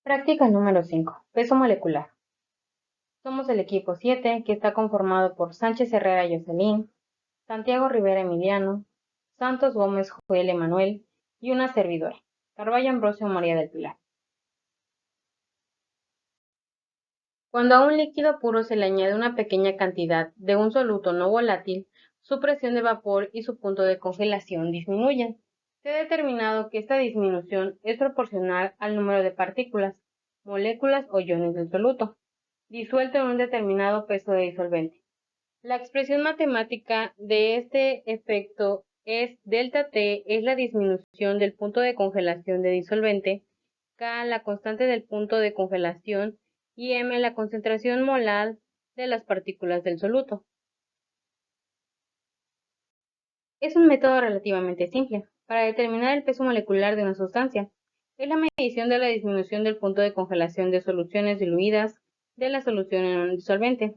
Práctica número 5. Peso molecular. Somos el equipo 7, que está conformado por Sánchez Herrera Jocelyn, Santiago Rivera Emiliano, Santos Gómez Joel Emanuel y una servidora, Carballo Ambrosio María del Pilar. Cuando a un líquido puro se le añade una pequeña cantidad de un soluto no volátil, su presión de vapor y su punto de congelación disminuyen. Se ha determinado que esta disminución es proporcional al número de partículas, moléculas o iones del soluto, disuelto en un determinado peso de disolvente. La expresión matemática de este efecto es delta-T es la disminución del punto de congelación de disolvente, K la constante del punto de congelación y M la concentración molar de las partículas del soluto. Es un método relativamente simple para determinar el peso molecular de una sustancia. Es la medición de la disminución del punto de congelación de soluciones diluidas de la solución en un disolvente.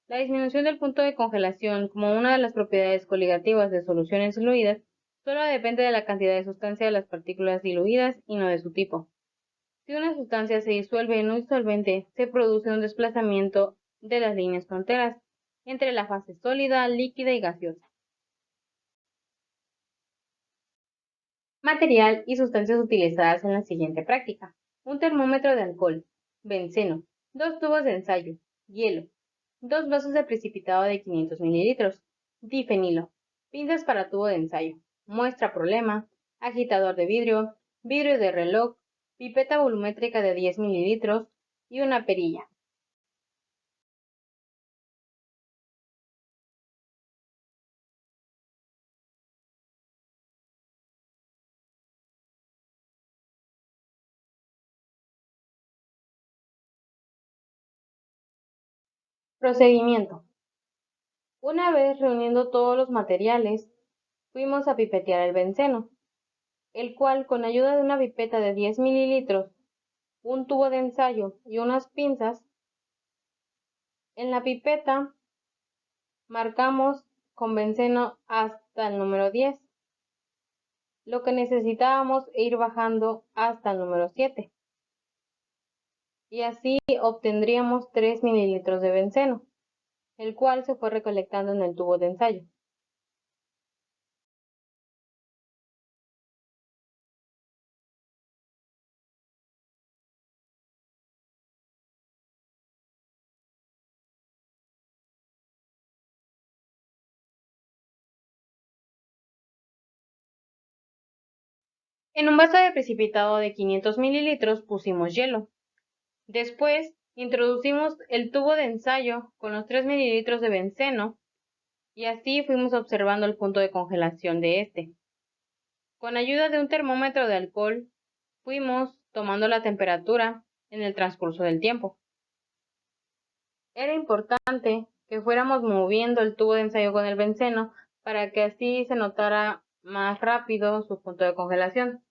La disminución del punto de congelación, como una de las propiedades coligativas de soluciones diluidas, solo depende de la cantidad de sustancia de las partículas diluidas y no de su tipo. Si una sustancia se disuelve en un disolvente, se produce un desplazamiento de las líneas fronteras entre la fase sólida, líquida y gaseosa. Material y sustancias utilizadas en la siguiente práctica: un termómetro de alcohol, benceno, 2 tubos de ensayo, hielo, 2 vasos de precipitado de 500 mililitros, difenilo, pinzas para tubo de ensayo, muestra problema, agitador de vidrio, vidrio de reloj, pipeta volumétrica de 10 mililitros y una perilla. Procedimiento: una vez reuniendo todos los materiales, fuimos a pipetear el benceno, el cual, con ayuda de una pipeta de 10 mililitros, un tubo de ensayo y unas pinzas, en la pipeta marcamos con benceno hasta el número 10, lo que necesitábamos e ir bajando hasta el número 7, y así obtendríamos 3 mililitros de benceno, el cual se fue recolectando en el tubo de ensayo. En un vaso de precipitado de 500 mililitros pusimos hielo. Después introducimos el tubo de ensayo con los 3 mililitros de benceno y así fuimos observando el punto de congelación de este. Con ayuda de un termómetro de alcohol fuimos tomando la temperatura en el transcurso del tiempo. Era importante que fuéramos moviendo el tubo de ensayo con el benceno para que así se notara más rápido su punto de congelación.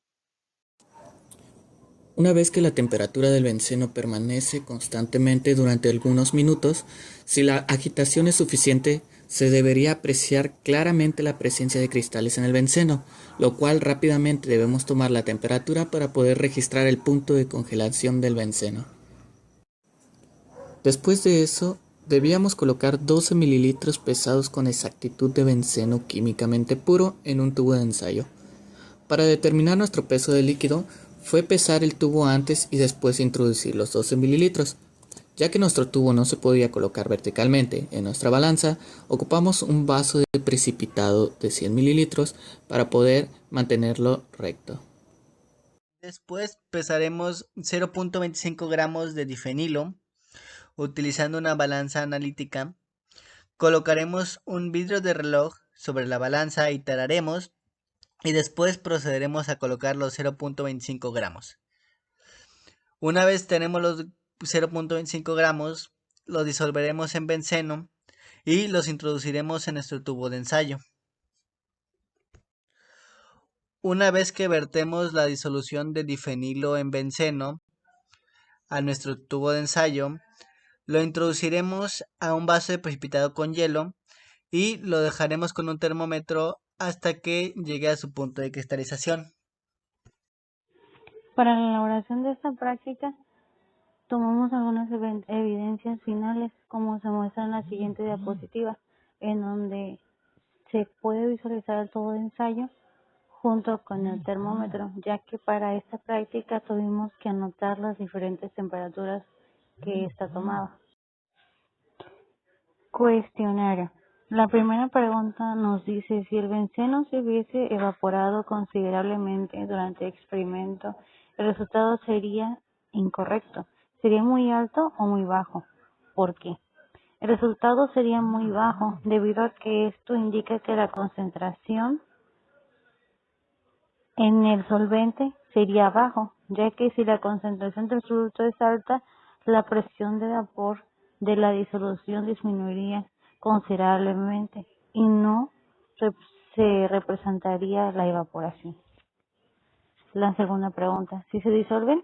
Una vez que la temperatura del benceno permanece constantemente durante algunos minutos, si la agitación es suficiente, se debería apreciar claramente la presencia de cristales en el benceno, lo cual rápidamente debemos tomar la temperatura para poder registrar el punto de congelación del benceno. Después de eso, debíamos colocar 12 mililitros pesados con exactitud de benceno químicamente puro en un tubo de ensayo. Para determinar nuestro peso de líquido, fue pesar el tubo antes y después introducir los 12 mililitros. Ya que nuestro tubo no se podía colocar verticalmente en nuestra balanza, ocupamos un vaso de precipitado de 100 mililitros para poder mantenerlo recto. Después pesaremos 0.25 gramos de difenilo utilizando una balanza analítica. Colocaremos un vidrio de reloj sobre la balanza y tararemos, y después procederemos a colocar los 0.25 gramos. Una vez tenemos los 0.25 gramos, los disolveremos en benceno y los introduciremos en nuestro tubo de ensayo. Una vez que vertemos la disolución de difenilo en benceno a nuestro tubo de ensayo, lo introduciremos a un vaso de precipitado con hielo y lo dejaremos con un termómetro hasta que llegue a su punto de cristalización. Para la elaboración de esta práctica Tomamos algunas evidencias finales, como se muestra en la siguiente diapositiva, en donde se puede visualizar todo el ensayo junto con el termómetro, ya que para esta práctica tuvimos que anotar las diferentes temperaturas que ésta tomaba. Cuestionario. La primera pregunta nos dice si el benceno se hubiese evaporado considerablemente durante el experimento, el resultado sería incorrecto. ¿Sería muy alto o muy bajo? ¿Por qué? El resultado sería muy bajo, debido a que esto indica que la concentración en el solvente sería bajo, ya que si la concentración del soluto es alta, la presión de vapor de la disolución disminuiría considerablemente y no se representaría la evaporación. La segunda pregunta, si se disuelven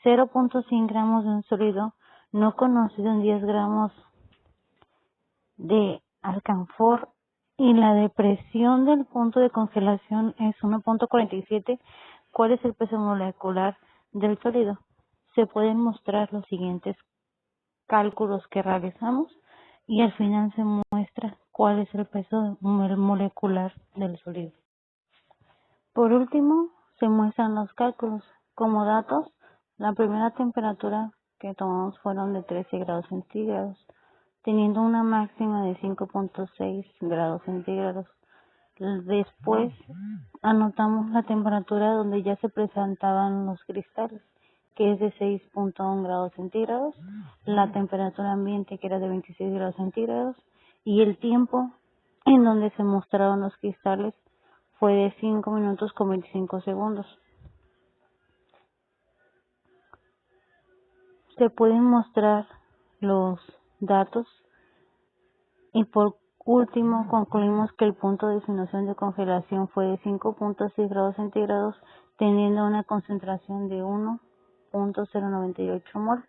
0.100 gramos de un sólido no conocido en 10 gramos de alcanfor y la depresión del punto de congelación es 1.47, ¿cuál es el peso molecular del sólido? Se pueden mostrar los siguientes cálculos que realizamos y al final se muestra cuál es el peso molecular del sólido. Por último, se muestran los cálculos. Como datos, la primera temperatura que tomamos fueron de 13 grados centígrados, teniendo una máxima de 5.6 grados centígrados. Después anotamos la temperatura donde ya se presentaban los cristales, que es de 6.1 grados centígrados, la temperatura ambiente, que era de 26 grados centígrados, y el tiempo en donde se mostraron los cristales fue de 5 minutos con 25 segundos. Se pueden mostrar los datos y por último concluimos que el punto de disminución de congelación fue de 5.6 grados centígrados teniendo una concentración de 1.098 mol.